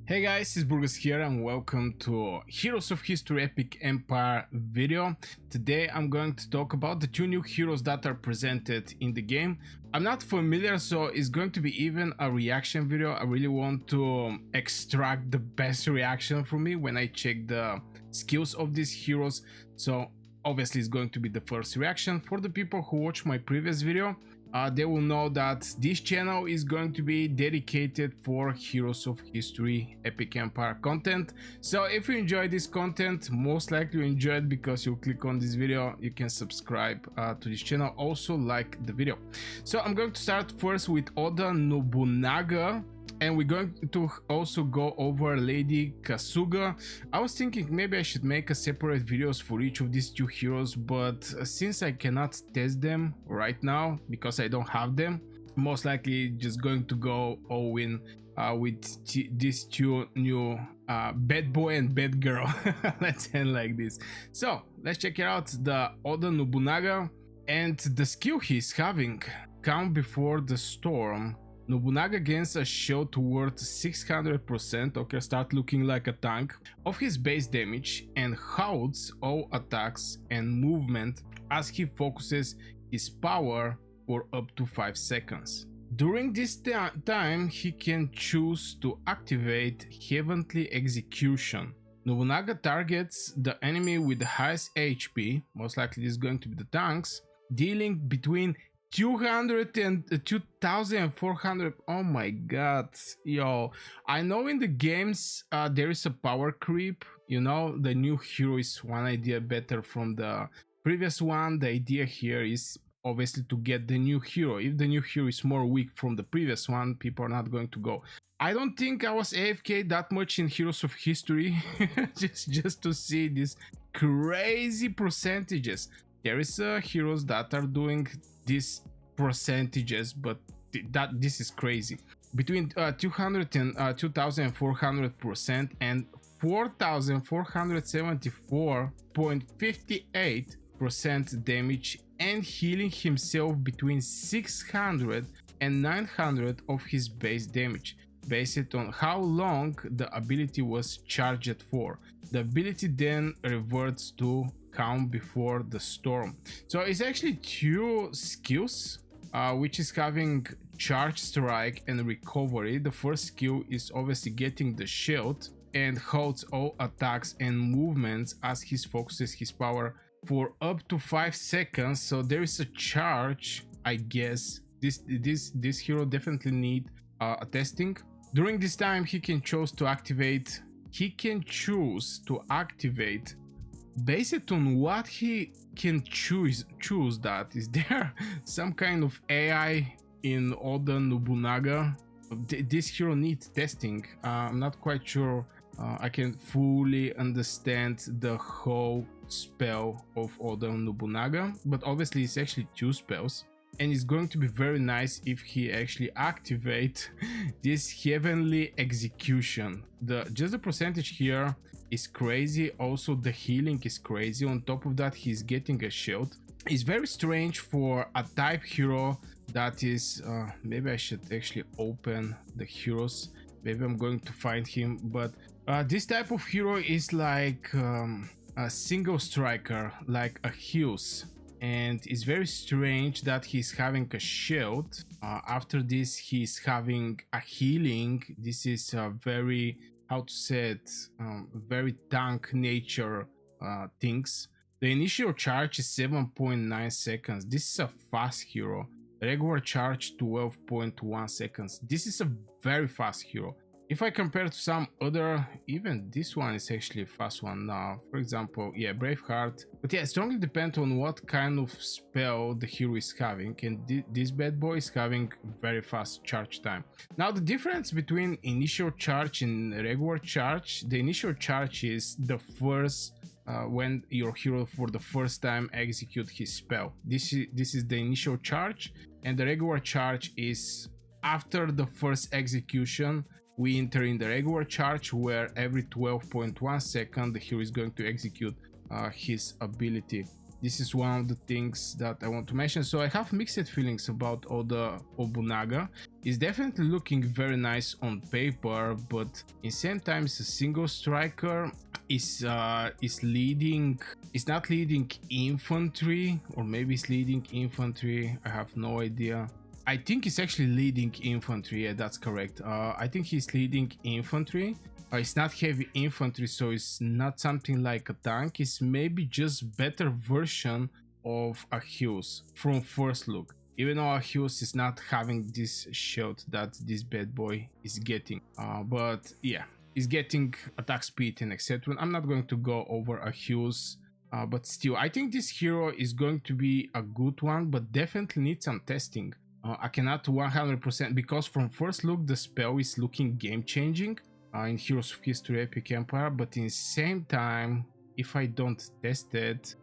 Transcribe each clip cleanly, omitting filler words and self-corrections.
Hey guys, it's Burgos here and welcome to Heroes of History Epic Empire video. Today I'm going to talk about the two new heroes that are presented in the game. I'm not familiar, so it's going to be even a reaction video. I really want to extract the best reaction from me when I check the skills of these heroes. So obviously it's going to be the first reaction. For the people who watched my previous video, they will know that this channel is going to be dedicated for Heroes of History Epic Empire content. So if you enjoy this content, most likely you enjoy it because you click on this video. You can subscribe to this channel, also like the video. So I'm going to start first with Oda Nobunaga, and we're going to also go over Lady Kasuga. I was thinking maybe I should make a separate videos for each of these two heroes, but since I cannot test them right now because I don't have them, most likely just going to go all in with these two new bad boy and bad girl. Let's end like this. So let's check it out, the Oda Nobunaga and the skill he's having. Calm before the storm. Nobunaga gains a shield worth 600%, okay, start looking like a tank, of his base damage and holds all attacks and movement as he focuses his power for up to 5 seconds. During this time, he can choose to activate Heavenly Execution. Nobunaga targets the enemy with the highest HP, most likely this is going to be the tanks, dealing between 200 and 2400. Oh my god, yo, I know in the games there is a power creep, you know, the new hero is one idea better from the previous one. The idea here is obviously to get the new hero. If the new hero is more weak from the previous one, people are not going to go. I don't think I was AFK that much in Heroes of History just to see these crazy percentages. There is heroes that are doing these percentages, but this is crazy. Between 200 and 2400% and 4474.58% damage, and healing himself between 600 and 900 of his base damage, based on how long the ability was charged for. The ability then reverts to Calm before the storm. So it's actually two skills, which is having charge, strike and recovery. The first skill is obviously getting the shield and holds all attacks and movements as he focuses his power for up to 5 seconds. So there is a charge, I guess. This hero definitely need a testing. During this time he can choose to activate based on what he can choose that. Is there some kind of AI in Oda Nobunaga? This hero needs testing. I'm not quite sure I can fully understand the whole spell of Oda Nobunaga, but obviously it's actually two spells, and it's going to be very nice if he actually activate this Heavenly Execution. Just the percentage here is crazy. Also the healing is crazy. On top of that, he's getting a shield. It's very strange for a type hero that is maybe I should actually open the heroes. Maybe I'm going to find him, but this type of hero is like a single striker, like a Hughes, and it's very strange that he's having a shield. After this he's having a healing. This is a very, how to say it, very tank nature things. The initial charge is 7.9 seconds. This is a fast hero. Regular charge 12.1 seconds. This is a very fast hero. If I compare to some other, even this one is actually a fast one now. For example, yeah, Braveheart. But yeah, it strongly depends on what kind of spell the hero is having. And this bad boy is having very fast charge time. Now the difference between initial charge and regular charge. The initial charge is the first, when your hero for the first time execute his spell. This is the initial charge, and the regular charge is after the first execution. We enter in the regular charge, where every 12.1 seconds the hero is going to execute his ability. This is one of the things that I want to mention. So I have mixed feelings about Oda Nobunaga. He's definitely looking very nice on paper, but in same time, it's a single striker. Is leading, is not leading infantry, or maybe it's leading infantry. I have no idea. I think he's actually leading infantry. Yeah, that's correct. I think he's leading infantry. It's not heavy infantry, so it's not something like a tank. It's maybe just better version of Ahuitzotl from first look. Even though Ahuitzotl is not having this shield that this bad boy is getting. But yeah, he's getting attack speed and etc. I'm not going to go over Ahuitzotl. But still, I think this hero is going to be a good one, but definitely needs some testing. I cannot 100% because from first look the spell is looking game changing in Heroes of History Epic Empire, but in same time, if I don't test it,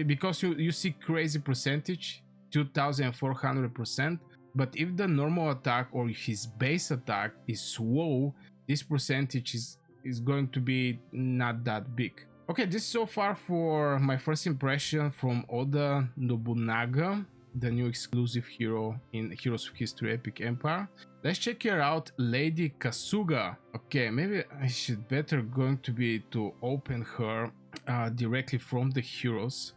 because you see crazy percentage, 2400%, but if the normal attack or his base attack is low, this percentage is going to be not that big. Okay, this is so far for my first impression from Oda Nobunaga, the new exclusive hero in Heroes of History Epic Empire. Let's check her out, Lady Kasuga. Okay, maybe I should better going to be to open her directly from the heroes,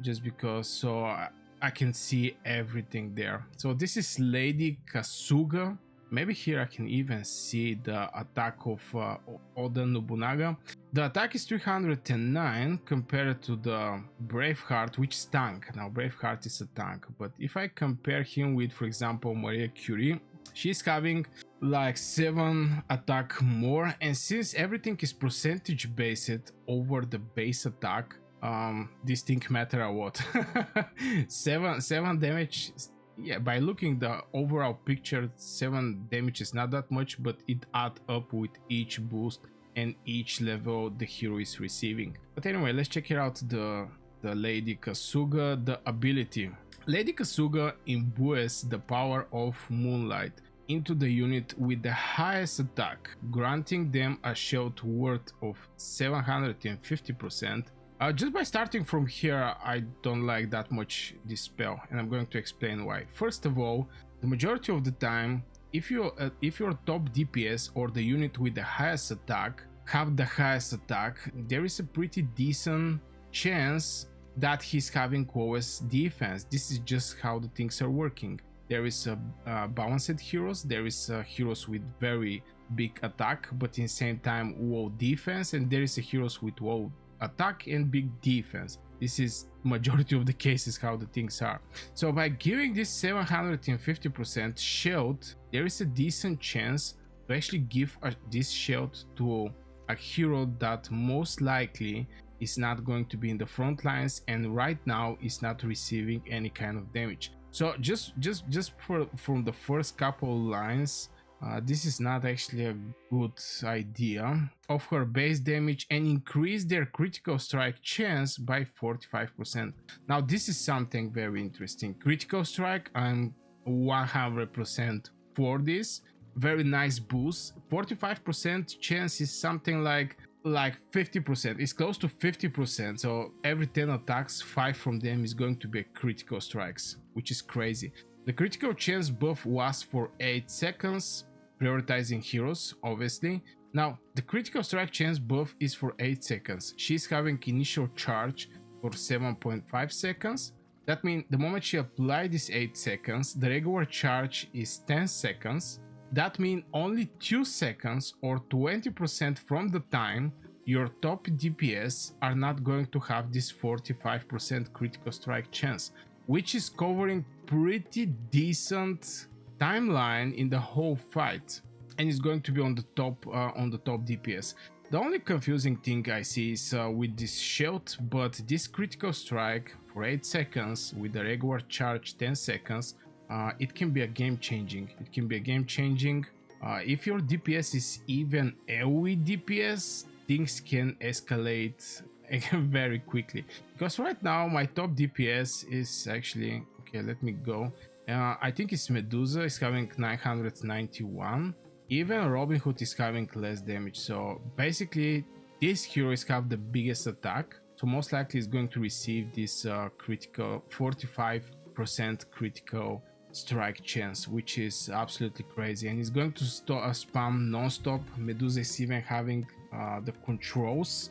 just because so I can see everything there. So this is Lady Kasuga. Maybe here I can even see the attack of Oda Nobunaga. The attack is 309 compared to the Braveheart, which is tank. Now Braveheart is a tank, but if I compare him with, for example, Maria Curie, she's having like 7 attack more, and since everything is percentage based over the base attack, this thing matter a lot. 7 damage. Yeah, by looking the overall picture, 7 damage is not that much, but it adds up with each boost and each level the hero is receiving. But anyway, let's check it out, the Lady Kasuga, the ability. Lady Kasuga imbues the power of moonlight into the unit with the highest attack, granting them a shield worth of 750%. Just by starting from here, I don't like that much this spell, and I'm going to explain why. First of all, the majority of the time, if your top DPS or the unit with the highest attack have the highest attack, there is a pretty decent chance that he's having lowest defense. This is just how the things are working. There is a balanced heroes, there is heroes with very big attack, but in the same time low defense, and there is a heroes with low attack and big defense. This is majority of the cases how the things are. So by giving this 750% shield, there is a decent chance to actually give this shield to a hero that most likely is not going to be in the front lines and right now is not receiving any kind of damage. So just from the first couple lines, this is not actually a good idea of her base damage and increase their critical strike chance by 45%. Now this is something very interesting. Critical strike, I'm 100% for this. Very nice boost. 45% chance is something like 50%. It's close to 50%. So every 10 attacks, 5 from them is going to be critical strikes, which is crazy. The critical chance buff lasts for 8 seconds. Prioritizing heroes, obviously. Now, the critical strike chance buff is for 8 seconds. She's having initial charge for 7.5 seconds. That means the moment she applies this 8 seconds, the regular charge is 10 seconds. That means only 2 seconds or 20% from the time your top DPS are not going to have this 45% critical strike chance, which is covering pretty decent timeline in the whole fight, and it's going to be on the top DPS. The only confusing thing I see is with this shield, but this critical strike for 8 seconds with the regular charge 10 seconds, it can be a game changing. It can be a game changing. If your DPS is even AoE DPS, things can escalate very quickly. Because right now my top DPS is actually, okay, let me go. I think it's Medusa is having 991. Even Robin Hood is having less damage. So basically, these heroes have the biggest attack. So most likely he's going to receive this critical 45% critical strike chance, which is absolutely crazy, and he's going to spam non-stop. Medusa is even having the controls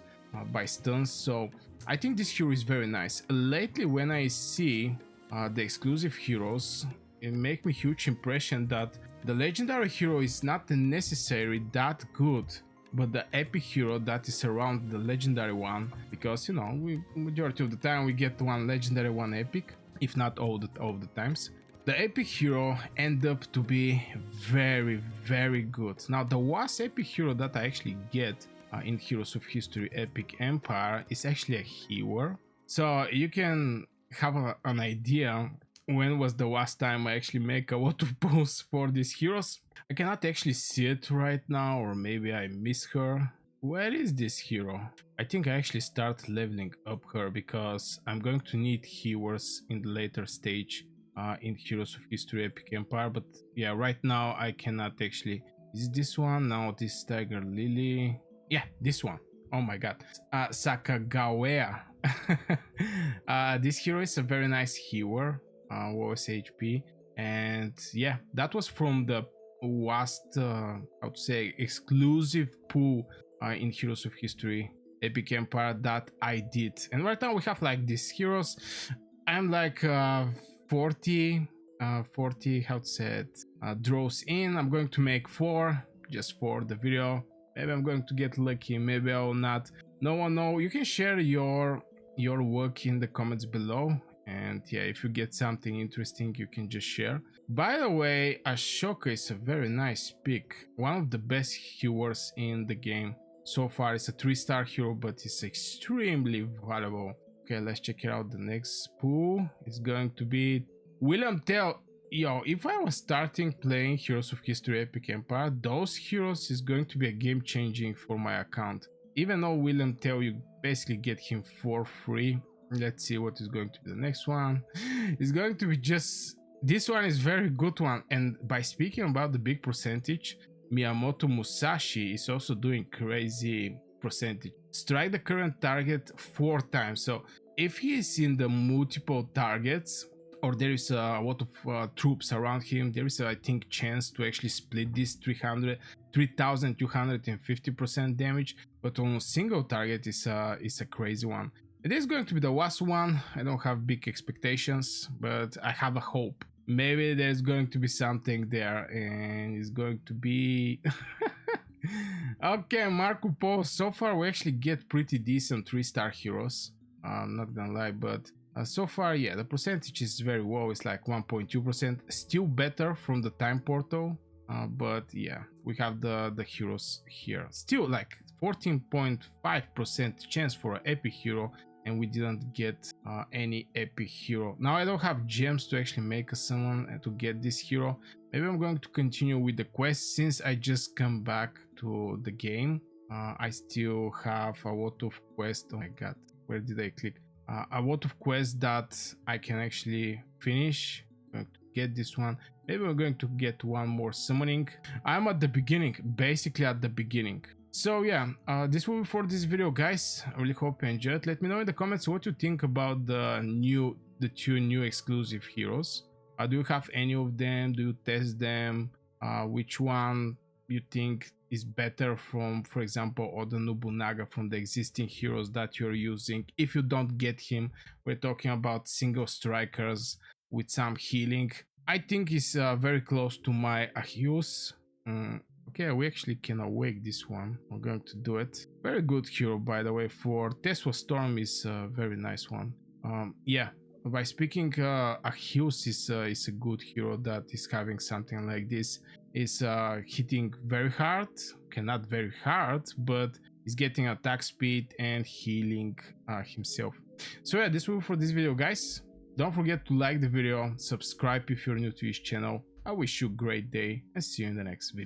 by stuns, so I think this hero is very nice. Lately when I see the exclusive heroes, it makes me huge impression that the legendary hero is not necessarily that good, but the epic hero that is around the legendary one, because you know, we majority of the time we get one legendary, one epic, if not all the times. The epic hero end up to be very good. Now the worst epic hero that I actually get in Heroes of History Epic Empire is actually a hero, so you can have an idea when was the last time I actually make a lot of posts for these heroes. I cannot actually see it right now, or maybe I miss her. Where is this hero? I think I actually start leveling up her, because I'm going to need heroes in the later stage in Heroes of History Epic Empire. But yeah, right now I cannot actually. Is this one? No, this Tiger Lily. Yeah, this one. Oh my god. Sacagawea. This hero is a very nice hero. What was HP? And yeah, that was from the last, I would say, exclusive pool in Heroes of History Epic Empire that I did. And right now we have like these heroes. I'm like 40, how to say it, draws in. I'm going to make 4 just for the video. Maybe I'm going to get lucky, maybe I will not. No one know. You can share your work in the comments below, and yeah, if you get something interesting you can just share. By the way, Ashoka is a very nice pick, one of the best heroes in the game so far. It's a 3-star hero, but it's extremely valuable. Okay, let's check it out. The next pool is going to be William Tell. Yo, if I was starting playing Heroes of History Epic Empire, those heroes is going to be a game changing for my account. Even though William Tell, you basically get him for free. Let's see what is going to be the next one. It's going to be just, this one is very good one. And by speaking about the big percentage, Miyamoto Musashi is also doing crazy percentage. Strike the current target 4 times. So if he is in the multiple targets, or there is a lot of troops around him, there is I think chance to actually split this 3250% damage, but on a single target is a crazy one. It is going to be the last one. I don't have big expectations, but I have a hope. Maybe there's going to be something there, and it's going to be okay, Marco Polo. So far we actually get pretty decent 3-star heroes, I'm not gonna lie, but so far, yeah, the percentage is very low. It's like 1.2%, still better from the time portal, but yeah, we have the heroes here, still like 14.5% chance for an epic hero, and we didn't get any epic hero. Now I don't have gems to actually make a summon and to get this hero. Maybe I'm going to continue with the quest, since I just come back to the game. I still have a lot of quests. Oh my god, where did I click? A lot of quests that I can actually finish. I'm going to get this one. Maybe we're going to get one more summoning. I'm at the beginning, basically at the beginning. So yeah, this will be for this video, guys. I really hope you enjoyed. Let me know in the comments what you think about the 2 new exclusive heroes. Do you have any of them? Do you test them? Which one you think is better from, for example, Oda Nobunaga, from the existing heroes that you're using? If you don't get him, we're talking about single strikers with some healing. I think it's very close to my Ahuitzotl. Okay, we actually can awake this one. We're going to do it. Very good hero, by the way. For Tesla Storm is a very nice one. Yeah, by speaking, Ahuitzotl is a good hero that is having something like this. Is hitting very hard, not very hard, but is getting attack speed and healing himself. So yeah, this will be for this video, guys. Don't forget to like the video, subscribe if you're new to this channel. I wish you a great day, and see you in the next video.